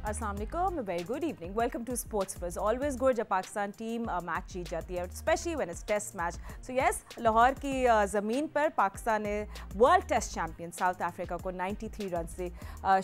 अस्सलाम वालेकुम, very good evening, welcome to sports first. Always good जब पाकिस्तान टीम मैच जीत जाती है, specially when it's test match. So yes, Lahore की ज़मीन पर पाकिस्तान ने world test champion South Africa को 93 रन से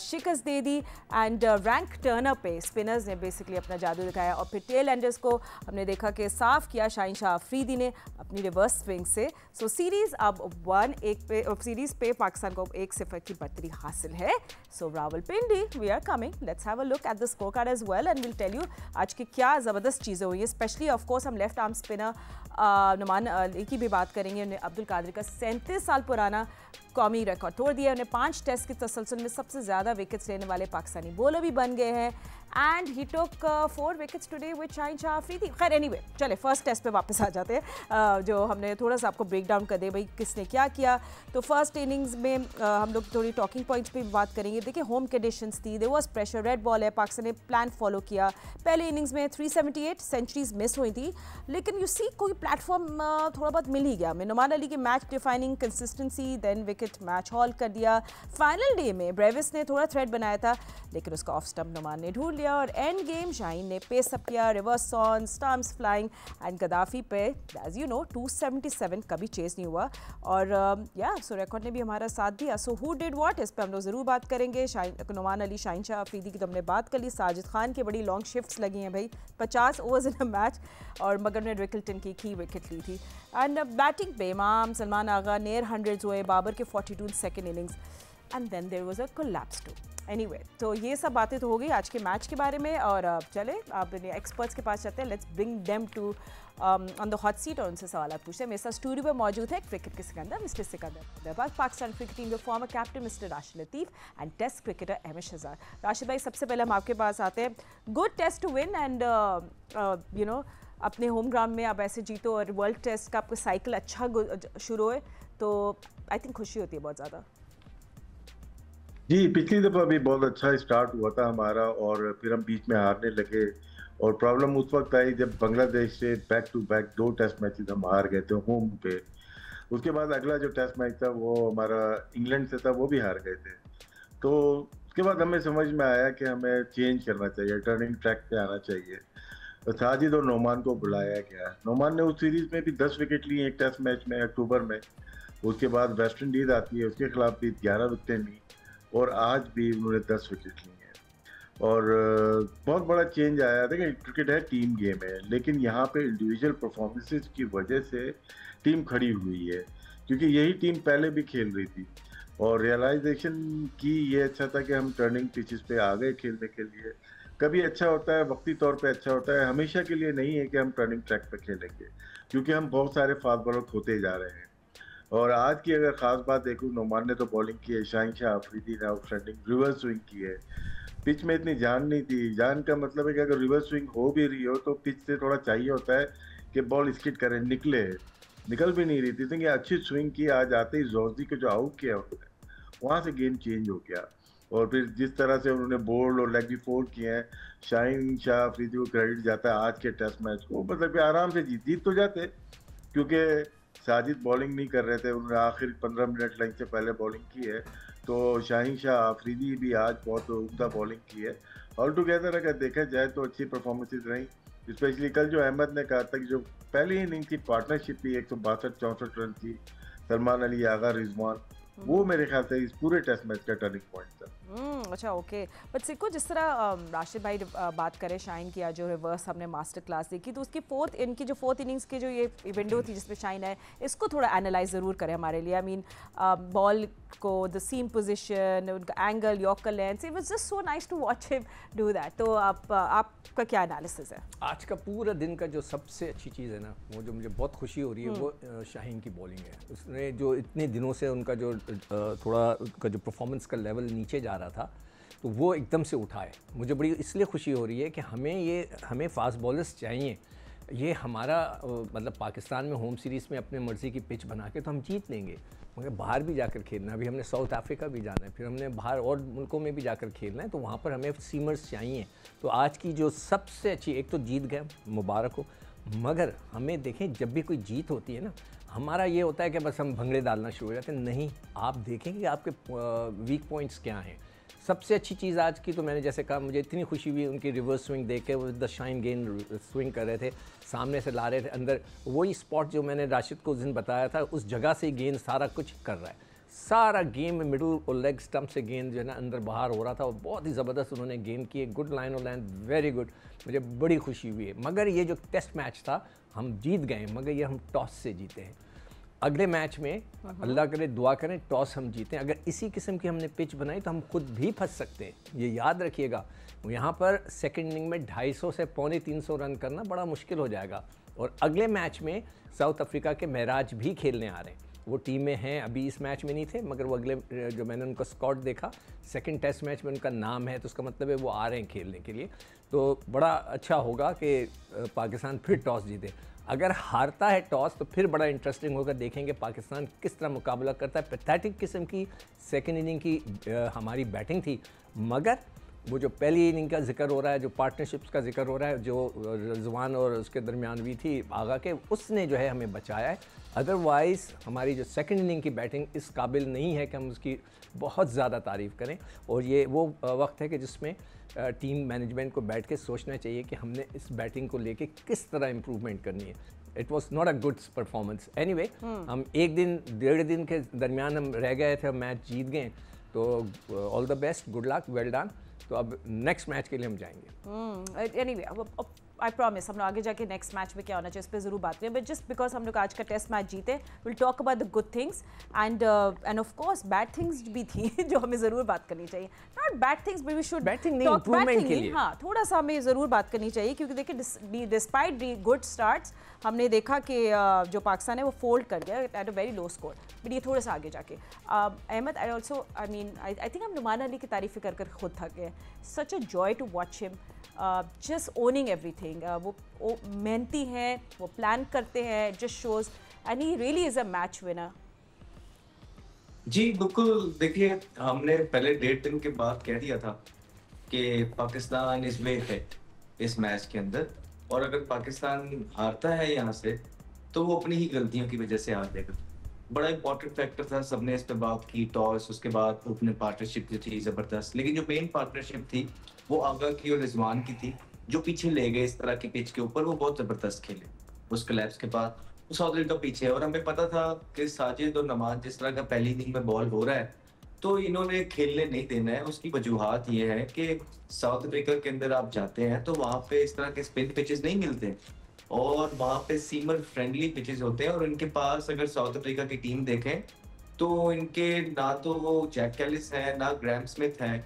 शिकस्त दे दी। एंड रैंक टर्नर पे स्पिनर्स ने बेसिकली अपना जादू दिखाया और फिर टेल एंडर्स को हमने देखा कि साफ किया शाहीन शाह अफरीदी ने अपनी रिवर्स स्विंग से। सो सीरीज़ अब 1-1 पे सीरीज़ पे पाकिस्तान को 1-0 की बढ़तरी हासिल है। So Rawalpindi, we are coming, let's have a look at the scorecard as well and we'll tell you आज की क्या ज़बरदस्त चीज़ें हुई है। स्पेशली ऑफ कोर्स हम left arm spinner Numan Ali की भी बात करेंगे। उन्हें अब्दुल कादिर का 37 साल पुराना कौमी रिकॉर्ड तोड़ दिया। उन्हें 5 टेस्ट के तसलसल में सबसे ज़्यादा विकेट्स लेने वाले पाकिस्तानी बॉलर भी बन गए हैं। And he took 4 wickets today with Shaheen Shah Afridi. खैर एनीवे, चले फर्स्ट टेस्ट पे वापस आ जाते हैं, जो हमने थोड़ा सा आपको ब्रेक डाउन कर दे भाई किसने क्या किया। तो फर्स्ट इनिंग्स में हम लोग थोड़ी टॉकिंग पॉइंट्स पे बात करेंगे। देखिए, होम कंडीशंस थी, there was pressure, red ball है, पाकिस्तान ने प्लान फॉलो किया। पहले इनिंग्स में 378 सेंचुरीज मिस हुई थी, लेकिन यू सी कोई प्लेटफॉर्म थोड़ा बहुत मिल ही गया हमें। नुमान अली की match defining consistency, then wicket match haul कर दिया। फाइनल डे में ब्रेविस ने थोड़ा थ्रेड बनाया था, लेकिन उसका ऑफ स्टंप नुमान ने ढूंढ लिया और एंड गेम शाहीन ने पेस अप किया, reverse on, stumps flying and Gaddafi पे एज यू नो 277 कभी चेस नहीं हुआ। और या सो रिकॉर्ड ने भी हमारा साथ दिया। सो हु डिड व्हाट, इस पे हम लोग ज़रूर बात करेंगे। नुमान अली, शाहीन शाह अफरीदी की तो हमने बात कर ली। साजिद खान की बड़ी लॉन्ग शिफ्ट्स लगी हैं भाई, 50 ओवर्स इन अ मैच, और मगर ने रिकल्टन की विकेट ली थी। एंड बैटिंग पे इमाम, सलमान आगा, नेर हंड्रेड्स हुए, बाबर के 42 second innings, and then there was a collapse too. Anyway, तो ये सब बातें तो हो गई आज के मैच के बारे में। और चले आप एक्सपर्ट्स के पास चलते हैं। Let's bring them to on the hot seat और उनसे सवाल पूछते हैं। मेरे साथ स्टूडियो में मौजूद है क्रिकेट के सिकंदर, mister Sikandar, Pakistan cricket team के former captain mister Rashid Latif and test cricketer Ahmed Shehzad. Rashid भाई, सबसे पहले हम आपके पास आते हैं। Good test to win and you know अपने होम ग्राउंड में आप ऐसे जीतो और वर्ल्ड टेस्ट का आपका साइकिल अच्छा शुरू हो, तो आई थिंक खुशी होती है बहुत ज़्यादा। जी, पिछली दफ़ा भी बहुत अच्छा स्टार्ट हुआ था हमारा और फिर हम बीच में हारने लगे। और प्रॉब्लम उस वक्त आई जब बांग्लादेश से back to back 2 test matches हम हार गए थे होम पे। उसके बाद अगला जो टेस्ट मैच था वो हमारा इंग्लैंड से था, वो भी हार गए थे। तो उसके बाद हमें समझ में आया कि हमें चेंज करना चाहिए, टर्निंग ट्रैक पे आना चाहिए। तो साजिद और नोमान को बुलाया गया। नोमान ने उस सीरीज़ में भी 10 विकेट लिए एक टेस्ट मैच में अक्टूबर में। उसके बाद वेस्ट इंडीज़ आती है, उसके खिलाफ भी 11 विकेटें ली और आज भी उन्होंने 10 विकेट ली हैं। और बहुत बड़ा चेंज आया। देखिए, क्रिकेट है, टीम गेम है, लेकिन यहाँ पे इंडिविजुअल परफॉर्मेंसेस की वजह से टीम खड़ी हुई है, क्योंकि यही टीम पहले भी खेल रही थी। और रियलाइजेशन की ये अच्छा था कि हम टर्निंग पिचेस पे आ गए खेलने के लिए। कभी अच्छा होता है, वक्ती तौर पे अच्छा होता है, हमेशा के लिए नहीं है कि हम टर्निंग ट्रैक पे खेलेंगे, क्योंकि हम बहुत सारे फास्ट बॉलर खोते जा रहे हैं। और आज की अगर खास बात देखूँ, नोमान ने तो बॉलिंग की है, शाहीन शाह अफरीदी ने आउटस्टैंडिंग रिवर्स स्विंग की है। पिच में इतनी जान नहीं थी। जान का मतलब है कि अगर रिवर्स स्विंग हो भी रही हो तो पिच से थोड़ा चाहिए होता है कि बॉल स्किड करे, निकल भी नहीं रही थी। तो अच्छी स्विंग की, आज आते ही जोर्जी को जो आउट किया उन्होंने, वहाँ से गेम चेंज हो गया। और फिर जिस तरह से उन्होंने बोल्ड और लेग भी फोल्ड किए हैं, शाहीन शाह अफरीदी को क्रेडिट जाता है आज के टेस्ट मैच को। मतलब कि आराम से जीत तो जाते, क्योंकि साजिद बॉलिंग नहीं कर रहे थे, उन्होंने आखिर 15 मिनट लंच से पहले बॉलिंग की है। तो शाहीन शाह अफरीदी भी आज बहुत उम्दा बॉलिंग की है। ऑल टुगेदर अगर देखा जाए तो अच्छी परफॉर्मेंसेज रही। स्पेशली कल जो अहमद ने कहा था कि जो पहली इनिंग की पार्टनरशिप थी 162-64 रन की, सलमान अली, आगा, रिजवान, वो मेरे ख्याल से इस पूरे टेस्ट मैच का टर्निंग पॉइंट था। अच्छा, ओके। बट सिक्को, जिस तरह राशिद भाई बात करें शाहीन की, जो रिवर्स हमने मास्टर क्लास देखी, तो उसकी इनकी जो फोर्थ इनिंग्स की जो ये विंडो थी जिसमें शाहीन है, इसको थोड़ा एनालाइज ज़रूर करें हमारे लिए। आई मीन बॉल को, द सीम पोजीशन, उनका angle, yorker length, it was just so nice to watch him do that. तो आपका क्या एनालिसिस है? आज का पूरा दिन का जो सबसे अच्छी चीज़ है ना, वो जो मुझे बहुत खुशी हो रही है, वो शाहीन की बॉलिंग है। उसने जो इतने दिनों से उनका जो थोड़ा उनका जो परफॉर्मेंस का लेवल नीचे जा रहा था, तो वो एकदम से उठा है। मुझे बड़ी इसलिए खुशी हो रही है कि हमें फास्ट बॉलर्स चाहिए। ये हमारा मतलब पाकिस्तान में होम सीरीज़ में अपने मर्ज़ी की पिच बना के तो हम जीत लेंगे, मगर बाहर भी जाकर खेलना, अभी हमने साउथ अफ्रीका भी जाना है, फिर हमने बाहर और मुल्कों में भी जाकर खेलना है, तो वहाँ पर हमें सीमर्स चाहिए। तो आज की जो सबसे अच्छी, एक तो जीत गए, मुबारक हो, मगर हमें देखें जब भी कोई जीत होती है ना, हमारा ये होता है कि बस हम भंगड़े डालना शुरू हो जाते हैं। नहीं, आप देखें कि आपके वीक पॉइंट्स क्या हैं। सबसे अच्छी चीज़ आज की तो मैंने जैसे कहा, मुझे इतनी खुशी हुई उनकी रिवर्स स्विंग देख के, वो द शाइन गेंद स्विंग कर रहे थे, सामने से ला रहे थे अंदर, वही स्पॉट जो मैंने राशिद को उस दिन बताया था, उस जगह से गेंद सारा कुछ कर रहा है, सारा गेम में मिडल और लेग स्टंप से गेंद जो है ना अंदर बाहर हो रहा था, और बहुत ही ज़बरदस्त उन्होंने गेंद की, गुड लाइन और लाइन, वेरी गुड, मुझे बड़ी खुशी हुई है। मगर ये जो टेस्ट मैच था हम जीत गए, मगर ये हम टॉस से जीते हैं। अगले मैच में अल्लाह करे, दुआ करें, टॉस हम जीतें। अगर इसी किस्म की हमने पिच बनाई तो हम खुद भी फंस सकते हैं, ये याद रखिएगा। यहाँ पर सेकंड इनिंग में 250 से 250 रन करना बड़ा मुश्किल हो जाएगा। और अगले मैच में साउथ अफ्रीका के महराज भी खेलने आ रहे हैं, वो टीम में हैं, अभी इस मैच में नहीं थे, मगर वो अगले जो मैंने उनका स्कॉट देखा, सेकंड टेस्ट मैच में उनका नाम है, तो उसका मतलब है वो आ रहे हैं खेलने के लिए। तो बड़ा अच्छा होगा कि पाकिस्तान फिर टॉस जीते। अगर हारता है टॉस तो फिर बड़ा इंटरेस्टिंग होगा, देखेंगे पाकिस्तान किस तरह मुकाबला करता है। पैथेटिक किस्म की सेकंड इनिंग की हमारी बैटिंग थी, मगर वो जो पहली इनिंग का जिक्र हो रहा है, जो पार्टनरशिप्स का जिक्र हो रहा है, जो रिजवान और उसके दरमियान भी थी आगा के, उसने जो है हमें बचाया है। अदरवाइज़ हमारी जो सेकंड इनिंग की बैटिंग इस काबिल नहीं है कि हम उसकी बहुत ज़्यादा तारीफ़ करें। और ये वो वक्त है कि जिसमें टीम मैनेजमेंट को बैठ के सोचना चाहिए कि हमने इस बैटिंग को लेके किस तरह इम्प्रूवमेंट करनी है। It was not a good performance. Anyway, हम एक दिन 1.5 दिन के दरमियान हम रह गए थे, मैच जीत गए, तो all the best, good luck, well done. तो अब नेक्स्ट मैच के लिए हम जाएंगे। एनीवे, आई प्रॉमिस हम लोग आगे जाके नेक्स्ट मैच में क्या होना चाहिए इस पर जरूर बात करें, बट जस्ट बिकॉज हम लोग आज का टेस्ट मैच जीते, will talk about the good things and of course bad things भी थी जो हमें ज़रूर बात करनी चाहिए। Not bad things, but we should bad thing नहीं, इंप्रूवमेंट के लिए, हाँ थोड़ा सा हमें ज़रूर बात करनी चाहिए, क्योंकि देखिए डिस्पाइट दी गुड स्टार्ट्स हमने देखा कि जो पाकिस्तान है वो फोल्ड कर गया at a very low score, but ये थोड़ा सा आगे जाके Ahmad, I also I think हम नुमान अली की तारीफ़ कर कर खुद थक गए। Such a joy to watch him, just owning everything. वो मेहनती हैं, वो प्लान करते हैं, just shows and he really is a match winner. जी बिल्कुल, देखिए हमने पहले 1.5 दिन के बाद कह दिया था कि पाकिस्तान इज वे हिट इस मैच के अंदर, और अगर पाकिस्तान हारता है यहाँ से तो वो अपनी ही गलतियों की वजह से हार जाएगा। बड़ा इंपॉर्टेंट फैक्टर था, सबने इस पे बात की, टॉस, उसके बाद ओपनिंग पार्टनरशिप जो थी ज़बरदस्त, लेकिन जो मेन पार्टनरशिप थी वो आगा की और रिजवान की थी, जो पीछे ले गए इस तरह की पिच के ऊपर, वो बहुत ज़बरदस्त खेले। उस कोलैप्स के बाद साउथ अफ्रीका पीछे है, और हमें पता था कि साजिद और नमाज जिस तरह का पहली इनिंग में बॉल हो रहा है तो इन्होंने खेलने नहीं देना है। उसकी वजूहात ये है कि साउथ अफ्रीका के अंदर आप जाते हैं तो वहाँ पे इस तरह के स्पिन पिचेस नहीं मिलते, और वहाँ पे सीमर फ्रेंडली पिचेस होते हैं, और इनके पास अगर साउथ अफ्रीका की टीम देखें तो इनके ना तो वो जैक कैलिस है, ना ग्राहम स्मिथ है,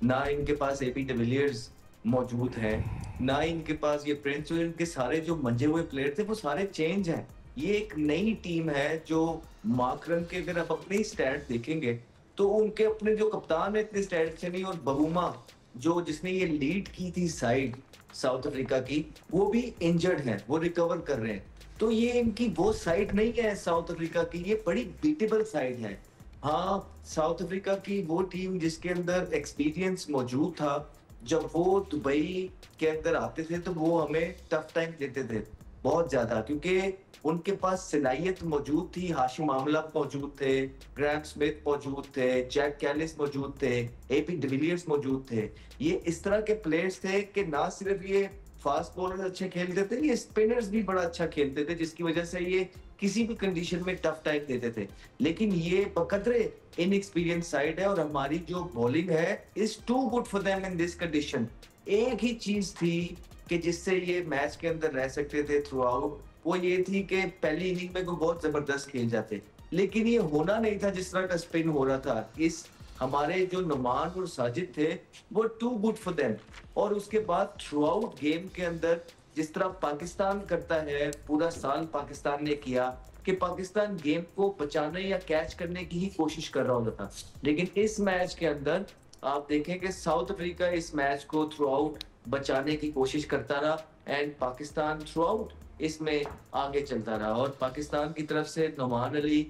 ना इनके पास एपी डिविलियर्स मौजूद है, ना इनके पास ये प्रिंस, और इनके सारे जो मंजे हुए प्लेयर थे वो सारे चेंज हैं। ये एक नई टीम है जो माकरम के, अगर आप अपने स्टैट देखेंगे तो उनके अपने जो कप्तान है इतने स्टैट से नहीं, और बबूमा जो जिसने ये लीड की थी साइड साउथ अफ्रीका की, वो भी इंजर्ड है, वो रिकवर कर रहे हैं। तो ये इनकी वो साइड नहीं है साउथ अफ्रीका की, ये बड़ी बीटेबल साइड है। हाँ, साउथ अफ्रीका की वो टीम जिसके अंदर एक्सपीरियंस मौजूद था, जब वो दुबई के अंदर आते थे तो वो हमें टफ टाइम देते थे बहुत ज्यादा, क्योंकि उनके पास सलाहियत मौजूद थी। हाशिम आमला मौजूद थे, ग्राहम स्मिथ मौजूद थे, जैक कैलिस मौजूद थे, एपी डिविलियर्स मौजूद थे। ये इस तरह के प्लेयर्स थे कि ना सिर्फ ये फास्ट बॉलर अच्छे खेलते थे, ये स्पिनर्स भी बड़ा अच्छा खेलते थे, जिसकी वजह से ये किसी भी कंडीशन में टफ टाइम देते थे। लेकिन ये बकदरे इनएक्सपीरियंस साइड है, और हमारी जो बॉलिंग है is too good for them in this condition. एक ही चीज थी कि जिससे ये मैच के अंदर रह सकते थे थ्रू आउट, वो ये थी कि पहली इनिंग में वो बहुत जबरदस्त खेल जाते, लेकिन ये होना नहीं था जिस तरह का स्पिन हो रहा था। इस हमारे जो नुमान और साजिद थे वो टू गुड फॉर देम, और उसके बाद थ्रू आउट गेम के अंदर जिस तरह पाकिस्तान करता है, पूरा साल पाकिस्तान ने किया कि पाकिस्तान गेम को बचाने या कैच करने की ही कोशिश कर रहा होता था। लेकिन इस मैच के अंदर आप देखें कि साउथ अफ्रीका इस मैच को थ्रू आउट बचाने की कोशिश करता रहा, एंड पाकिस्तान थ्रू आउट इसमें आगे चलता रहा। और पाकिस्तान की तरफ से Numan Ali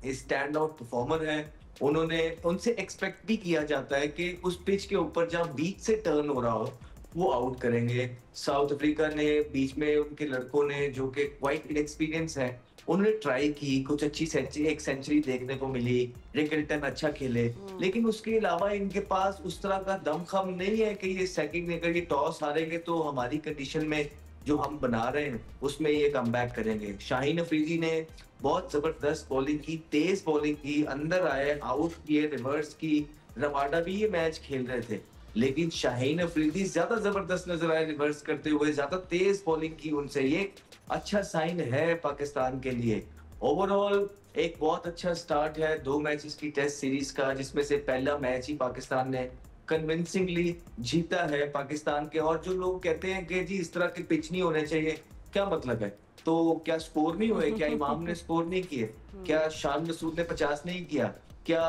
stand out performer है, उन्होंने उनसे एक्सपेक्ट भी किया जाता है कि उस पिच के ऊपर जहाँ बीच से टर्न हो रहा हो वो आउट करेंगे। साउथ अफ्रीका ने बीच में उनके लड़कों ने जो कि क्वाइट इनएक्सपीरियंस है, उन्होंने ट्राई की, कुछ अच्छी सेंचुरी, एक सेंचुरी देखने को मिली, रिकल्टन अच्छा खेले, लेकिन उसके अलावा इनके पास उस तरह का दमखम नहीं है कि ये सेकंड में अगर ये टॉस हारेंगे तो हमारी कंडीशन में जो हम बना रहे हैं उसमें ये कमबैक करेंगे। शाहीन अफरीदी ने बहुत जबरदस्त बॉलिंग की, तेज बॉलिंग की, अंदर आए, आउट किए, रिवर्स की। रबाडा भी ये मैच खेल रहे थे, लेकिन शाहीन अफरीदी ज्यादा जबरदस्त नजर आए रिवर्स करते हुए, ज्यादा तेज बॉलिंग की उनसे। ये अच्छा साइन है पाकिस्तान के लिए। ओवरऑल एक बहुत अच्छा स्टार्ट है 2 मैचेस की टेस्ट सीरीज का, जिसमें से पहला मैच ही पाकिस्तान ने कन्विंसिंगली जीता है पाकिस्तान के। और जो लोग कहते हैं कि जी इस तरह के पिच नहीं होने चाहिए, क्या मतलब है? तो क्या स्कोर नहीं हुए? क्या इमाम ने स्कोर नहीं किए? क्या शान मसूद ने 50 नहीं किया? क्या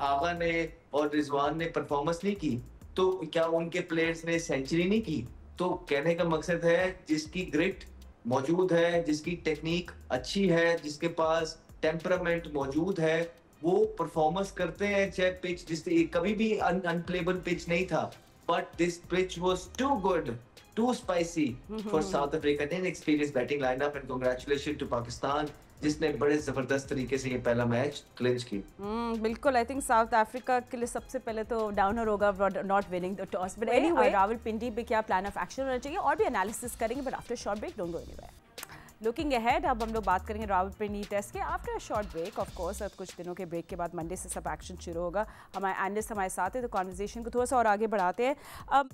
आगा ने और रिजवान ने परफॉर्मेंस नहीं की? तो क्या उनके प्लेयर्स ने सेंचुरी नहीं की? तो कहने का मकसद है जिसकी ग्रिट मौजूद है, जिसकी टेक्निक अच्छी है, जिसके पास टेम्परामेंट मौजूद है, वो परफॉर्मेंस करते हैं। चाहे पिच जिससे कभी भी अनप्लेबल पिच नहीं था, but this pitch was too good, too spicy for South Africa. Inexperienced batting lineup and congratulations to Pakistan जिसने बड़े जबरदस्त तरीके से ये पहला मैच क्लिंच की। बिल्कुल, आई थिंक साउथ अफ्रीका के लिए सबसे पहले तो डाउनर होगा not winning the toss. But anyway, Rawalpindi पे क्या प्लान ऑफ एक्शन होना चाहिए और भी एनालिसिस करेंगे, but after short break, don't go anywhere. Looking ahead, अब हम लोग बात करेंगे रावलपिंडी टेस्ट के after short break. Of course अब कुछ दिनों के ब्रेक के बाद मंडे से सब एक्शन शुरू होगा। हमारे एनालिस्ट हमारे साथ है, तो कॉन्वर्जेशन को थोड़ा सा और आगे बढ़ाते हैं। अब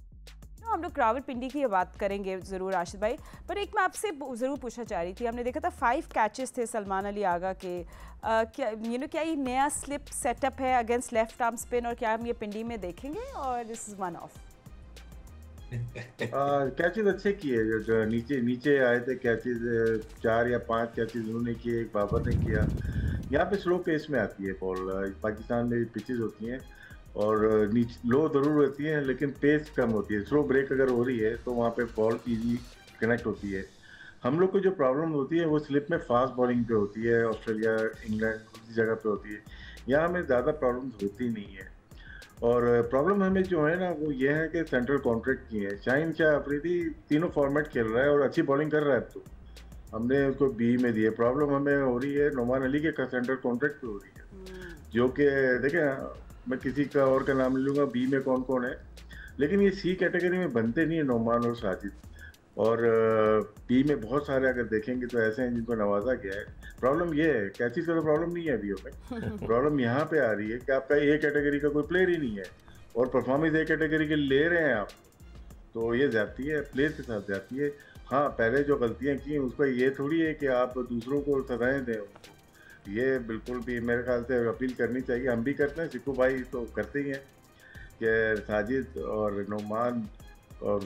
हम लोग रावलपिंडी की बात करेंगे ज़रूर राशिद भाई, पर एक मैं आपसे ज़रूर पूछना चाह रही थी। हमने देखा था 5 कैचेस थे सलमान अली आगा के। क्या ये नया स्लिप सेटअप है अगेंस्ट लेफ्ट आर्म स्पिन, और क्या हम ये पिंडी में देखेंगे और this is one of? Catches अच्छे किए, जो नीचे आए थे कैचेस 4 या 5 कैचेस उन्होंने किए, एक बाबर ने किया। यहाँ पे स्लो पेस में आती है बॉल। पाकिस्तान में पिचेस होती हैं और लो जरूर होती है, लेकिन पेस कम होती है। स्लो ब्रेक अगर हो रही है तो वहाँ पे बॉल इजी कनेक्ट होती है। हम लोग को जो प्रॉब्लम होती है वो स्लिप में फास्ट बॉलिंग पे होती है, ऑस्ट्रेलिया, इंग्लैंड, दूसरी जगह पे होती है। यहाँ हमें ज़्यादा प्रॉब्लम होती नहीं है। और प्रॉब्लम हमें जो है ना वो ये है कि सेंट्रल कॉन्ट्रैक्ट की है। शाहीन शाह अफरीदी तीनों फॉर्मेट खेल रहा है और अच्छी बॉलिंग कर रहा है। तो हमने उसको बी में दिए। प्रॉब्लम हमें हो रही है नोमान अली के सेंट्रल कॉन्ट्रैक्ट पे हो रही है, जो कि देखें मैं किसी का और का नाम ले लूँगा, बी में कौन कौन है, लेकिन ये सी कैटेगरी में बनते नहीं है नोमान और साजिद। और बी में बहुत सारे अगर देखेंगे तो ऐसे हैं जिनको नवाजा गया है। प्रॉब्लम ये है, कैचेस का तो प्रॉब्लम नहीं है अभी में। प्रॉब्लम यहाँ पे आ रही है कि आपका ए कैटेगरी का कोई प्लेयर ही नहीं है और परफॉर्मेंस ए कैटेगरी के ले रहे हैं आप, तो ये जाती है, प्लेयर के साथ जाती है। हाँ, पहले जो गलतियाँ की उसका ये थोड़ी है कि आप दूसरों को सजाएं दें उनको। ये बिल्कुल भी मेरे ख्याल से अपील करनी चाहिए। हम भी करते हैं, सिक्कू भाई तो करते ही हैं कि साजिद और नोमान और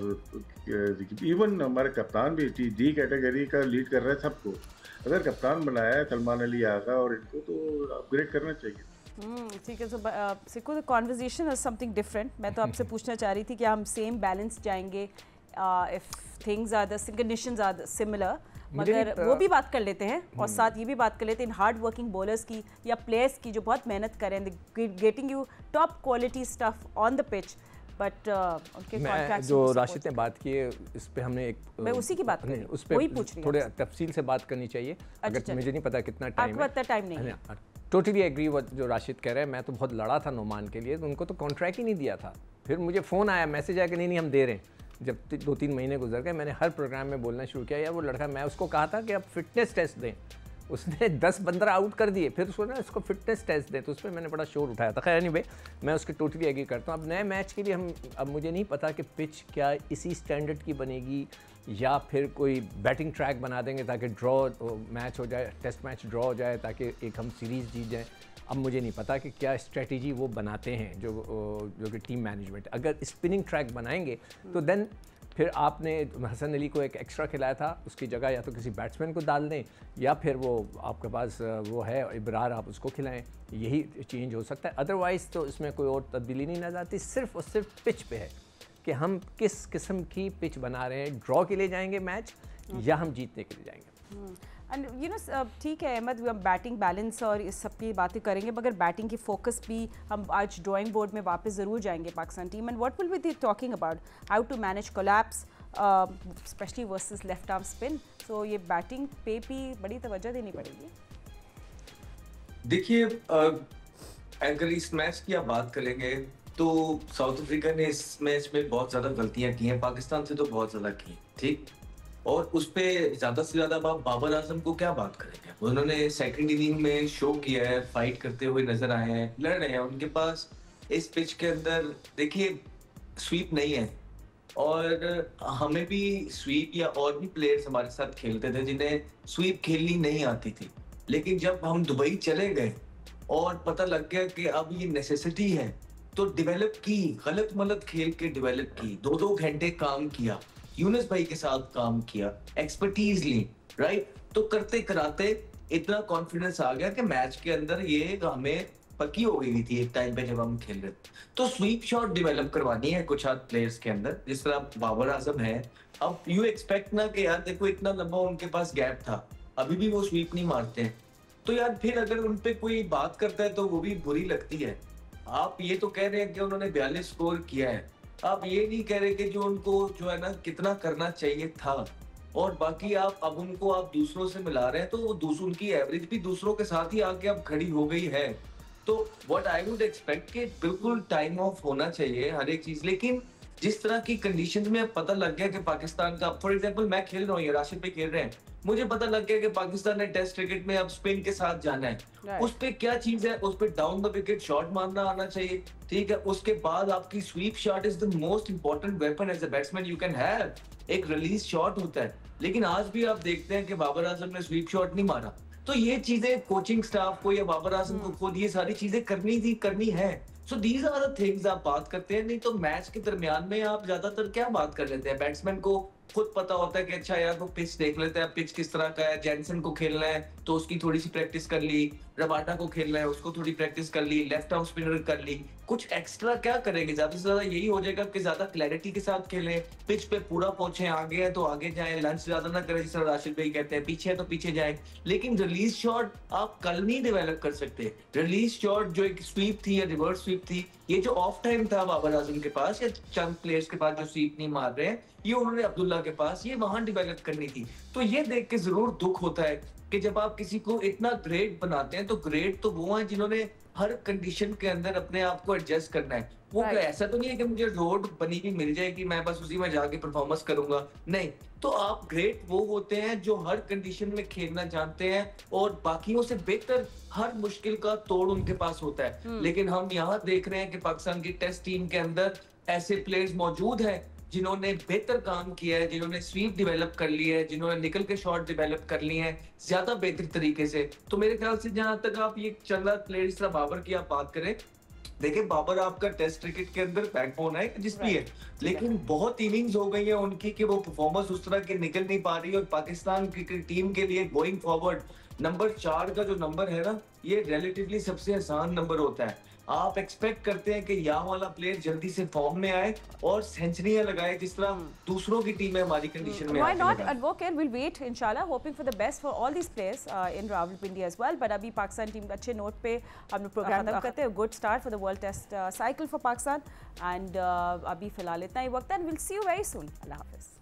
इवन हमारे कप्तान भी डी कैटेगरी का लीड कर रहा है सबको। अगर कप्तान बनाया है सलमान अली आगा और इनको, तो अपग्रेड करना चाहिए। ठीक है। तो Sikku, the conversation is something different. मैं तो आपसे पूछना चाह रही थी कि हम सेम बैलेंस जाएंगे if things are the conditions are similar, मगर वो भी बात कर लेते हैं और साथ ये भी बात कर लेते हैं इन हार्ड वर्किंग बॉलर्स की या प्लेयर्स की जो बहुत मेहनत करें, getting you top quality stuff on the pitch, but उनके कॉन्ट्रैक्ट्स जो राशिद ने बात की है इस पे हमने एक मैं उसी की बात कर रही हूं, उस पे थोड़े तफसील से बात करनी चाहिए। अगर मुझे नहीं पता कितना टाइम है, आपको टाइम नहीं है। टोटली एग्री जो राशिद कह रहे हैं। मैं तो बहुत लड़ा था नोमान के लिए, तो उनको तो कॉन्ट्रैक्ट ही नहीं दिया था। फिर मुझे फ़ोन आया, मैसेज आया कि नहीं हम दे रहे हैं। जब 2-3 महीने गुजर गए, मैंने हर प्रोग्राम में बोलना शुरू किया, यार वो लड़का, मैं उसको कहा था कि आप फिटनेस टेस्ट दें, उसने 10-15 आउट कर दिए। फिर उसको ना इसको फिटनेस टेस्ट दें, तो उस पर मैंने बड़ा शोर उठाया था। खैर नहीं, मैं उसके टोटली एग्री करता हूँ। अब नए मैच के लिए अब मुझे नहीं पता कि पिच क्या इसी स्टैंडर्ड की बनेगी या फिर कोई बैटिंग ट्रैक बना देंगे ताकि ड्रॉ मैच हो जाए, टेस्ट मैच ड्रॉ हो जाए ताकि एक हम सीरीज़ जीत जाएँ। अब मुझे नहीं पता कि क्या स्ट्रेटजी वो बनाते हैं जो कि टीम मैनेजमेंट। अगर स्पिनिंग ट्रैक बनाएंगे तो देन फिर आपने हसन अली को एक एक्स्ट्रा खिलाया था, उसकी जगह या तो किसी बैट्समैन को डाल दें या फिर वो आपके पास वो है इब्रार, आप उसको खिलाएं। यही चेंज हो सकता है। अदरवाइज़ तो इसमें कोई और तब्दीली नहीं नजर आती। सिर्फ और सिर्फ पिच पे है कि हम किस किस्म की पिच बना रहे हैं। ड्रॉ के लिए जाएंगे मैच या हम जीतने के लिए जाएंगे। एंड यू नो ठीक है अहमद, हम बैटिंग बैलेंस और इस सब की बातें करेंगे, मगर बैटिंग की फोकस भी हम आज ड्राइंग बोर्ड में वापस ज़रूर जाएंगे Pakistan team. And what will be the talking about how to manage collapse, specially versus left arm spin, so ये बैटिंग पे भी बड़ी तवज्जो देनी पड़ेगी। देखिए अगर इस मैच की आप बात करेंगे तो साउथ अफ्रीका ने इस मैच में बहुत ज्यादा गलतियां की हैं, पाकिस्तान से तो बहुत ज्यादा की, ठीक। और उस पे ज्यादा से ज्यादा आप बाबर आजम को क्या बात करेंगे, उन्होंने सेकंड इनिंग में शो किया है, फाइट करते हुए नजर आए हैं, लड़ रहे हैं। उनके पास इस पिच के अंदर देखिए स्वीप नहीं है, और हमें भी स्वीप या और भी प्लेयर्स हमारे साथ खेलते थे जिन्हें स्वीप खेलनी नहीं आती थी, लेकिन जब हम दुबई चले गए और पता लग गया कि अब ये नेसेसिटी है, तो डेवलप की, गलत मलत खेल के डेवलप की, 2-2 घंटे काम किया, यूनुस भाई के साथ काम किया, एक्सपर्टीज ली, राइट। तो करते कराते इतना कॉन्फिडेंस आ गया कि मैच के अंदर ये हमें पक्की हो गई थी एक टाइम पे जब हम खेल रहे थे। तो स्वीप शॉट डेवलप करवानी है कुछ हाथ प्लेयर्स के अंदर, जिस तरह बाबर आजम है। अब यू एक्सपेक्ट ना कि यार देखो इतना लंबा उनके पास गैप था, अभी भी वो स्वीप नहीं मारते हैं, तो यार फिर अगर उन पे कोई बात करता है तो वो भी बुरी लगती है। आप ये तो कह रहे हैं कि उन्होंने 42 स्कोर किया है, आप ये नहीं कह रहे कि जो उनको जो है ना कितना करना चाहिए था, और बाकी आप अब उनको आप दूसरों से मिला रहे हैं, तो वो उनकी एवरेज भी दूसरों के साथ ही आके अब खड़ी हो गई है। तो व्हाट आई वुड एक्सपेक्ट कि बिल्कुल टाइम ऑफ होना चाहिए हर एक चीज, लेकिन जिस तरह की कंडीशन में पता लग गया कि पाकिस्तान का, फॉर एग्जांपल मैं खेल रहा हूँ या राशिद भाई खेल रहे हैं, मुझे पता लग गया कि पाकिस्तान ने टेस्ट क्रिकेट में अब स्पिन के साथ जाना है, उस पे क्या चीज है, उस पे डाउन द विकेट शॉट मारना आना चाहिए, ठीक है। उसके बाद आपकी sweep shot is the most important weapon as a batsman you can have, एक रिलीज शॉट होता है, लेकिन आज भी आप देखते हैं कि बाबर आजम ने स्वीप शॉट नहीं मारा। तो ये चीजें कोचिंग स्टाफ को या बाबर आजम को खुद ये सारी चीजें करनी है। So these are the things आप बात करते हैं, नहीं तो मैच के दरमियान में आप ज्यादातर क्या बात कर लेते हैं, बैट्समैन को खुद पता होता है कि अच्छा यार वो पिच देख लेते हैं, पिच किस तरह का है, जैनसन को खेलना है तो उसकी थोड़ी सी प्रैक्टिस कर ली, रबाडा को खेलना है उसको थोड़ी प्रैक्टिस कर ली, लेफ्ट आर्म स्पिनर कर ली, कुछ एक्स्ट्रा क्या करेंगे, ज्यादा से ज्यादा यही हो जाएगा कि ज्यादा क्लैरिटी के साथ खेलें, पिच पे पूरा पहुंचे, आगे है तो आगे जाए, लंच ज्यादा ना करें, जिस तरह राशिद भाई कहते हैं, पीछे है तो पीछे जाए। लेकिन रिलीज शॉट आप कल नहीं डेवलप कर सकते। रिलीज शॉट जो एक स्वीप थी या रिवर्स स्वीप थी, ये जो ऑफ टाइम था बाबर आजम के पास या चंद प्लेयर्स के पास जो स्वीप नहीं मार रहे हैं, ये उन्होंने अब्दुल्ला के पास ये वहां डेवलप करनी थी। तो ये देख के जरूर दुख होता है कि जब आप किसी को इतना ग्रेट बनाते हैं, तो ग्रेट तो वो हैं जिन्होंने हर कंडीशन के अंदर अपने आप को एडजस्ट करना है। वो ऐसा तो नहीं है कि मुझे रोड बनी हुई मिल जाएगी मैं बस उसी में जाके परफॉर्मेंस करूंगा, नहीं। तो आप ग्रेट वो होते हैं जो हर कंडीशन में खेलना जानते हैं और बाकियों से बेहतर हर मुश्किल का तोड़ उनके पास होता है। लेकिन हम यहाँ देख रहे हैं कि पाकिस्तान की टेस्ट टीम के अंदर ऐसे प्लेयर्स मौजूद हैं जिन्होंने बेहतर काम किया है, जिन्होंने स्वीप डेवलप कर ली है, जिन्होंने निकल के शॉट डेवलप कर लिए हैं ज्यादा बेहतर तरीके से। तो मेरे ख्याल से जहां तक आप ये चंदा प्लेयर्स तरह बाबर की आप बात करें, देखिए बाबर आपका टेस्ट क्रिकेट के अंदर बैकबोन है जिस भी है, लेकिन बहुत इनिंग्स हो गई है उनकी कि वो परफॉर्मेंस उस तरह की निकल नहीं पा रही है। और पाकिस्तान क्रिकेट टीम के लिए गोइंग फॉरवर्ड नंबर 4 का जो नंबर है ना, ये रिलेटिवली सबसे आसान नंबर होता है। आप एक्सपेक्ट करते हैं कि यहाँ वाला प्लेयर जल्दी से फॉर्म में आए और सेंचुरियां लगाए जिस तरह दूसरों की टीमें हमारी कंडीशन में। Why not? Advocate, we'll wait inshallah, hoping for the best for all these players in Rawalpindi as well. But अभी पाकिस्तान टीम अच्छे नोट पे हम लोग प्रोग्राम खत्म करते हैं। Good start for the World Test cycle for Pakistan and अभी फिलहाल इतना ही वक्त है and we'll see you very soon. अल्लाह हाफिज़।